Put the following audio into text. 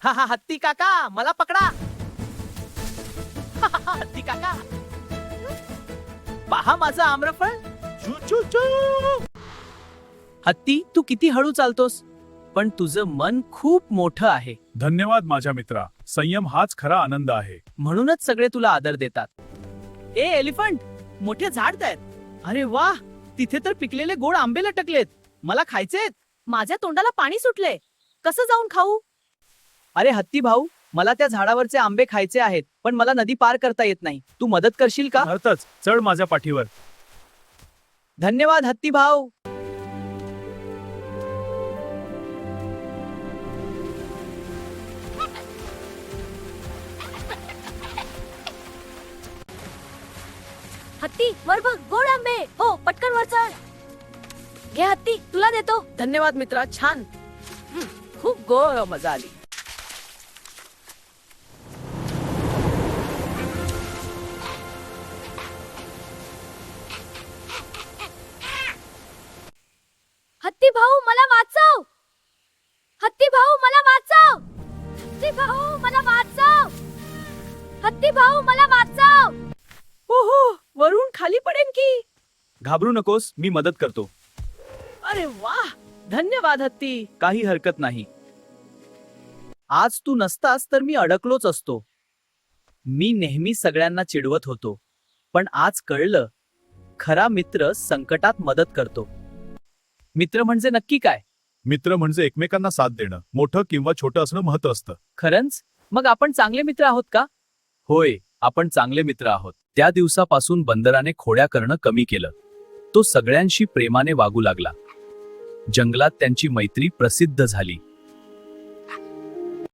हा हा, हत्ती काका मला पकडा. हा, हा, हत्ती काका पहा माझं आम्रफळ. चू, चू, चू. हत्ती, तू किती हळू चालतोस, पण तुझं मन खूप मोठं आहे. धन्यवाद माझ्या मित्रा. संयम हाच खरा आनंद आहे. म्हणूनच सगळे तुला आदर देतात. ए एलिफंट, मोठे झाड आहेत. अरे वा, तिथे तर पिकलेले गोड आंबे लटकलेत. मला खायचेत. माझ्या तोंडाला पाणी सुटले. कसं जाऊन खाऊ? अरे हत्ती भाऊ, मला त्या झाडावरचे आंबे खायचे आहेत, पण मला नदी पार करता येत नाही. तू मदत करशील का? अर्थच, चढ माझ्या पाठीवर. धन्यवाद हत्ती भाऊ. हत्ती वर बघ, गोड आंबे. हो, पटकन वर चढ. घे हत्ती, तुला देतो. धन्यवाद मित्रा, छान. खूप गोड मजा आली. हत्ती भाऊ मला वाचव. हत्ती भाऊ मला वाचव. हत्ती भाऊ मला वाचव. हत्ती भाऊ मला वाचव. हो हो, वरून खाली पडेन की. घाबरू नकोस, मी मदत करतो. अरे वाह, धन्यवाद हत्ती. काही हरकत नाही. आज तू नसतास तर मी अडकलोच असतो. मी नेहमी सगळ्यांना चिडवत होतो, पण आज कळलं, खरा मित्र संकटात मदत करतो. मित्र म्हणजे नक्की काय? मित्र म्हणजे एकमेकांना साथ देणं. मोठं किंवा छोटं असणं महत्व असतं. खरंच? मग आपण चांगले मित्र आहोत का? होय, आपण चांगले मित्र आहोत. त्या दिवसापासून बंदराने खोड्या करणं कमी केलं. तो सगळ्यांशी प्रेमाने वागू लागला. जंगलात त्यांची मैत्री प्रसिद्ध झाली.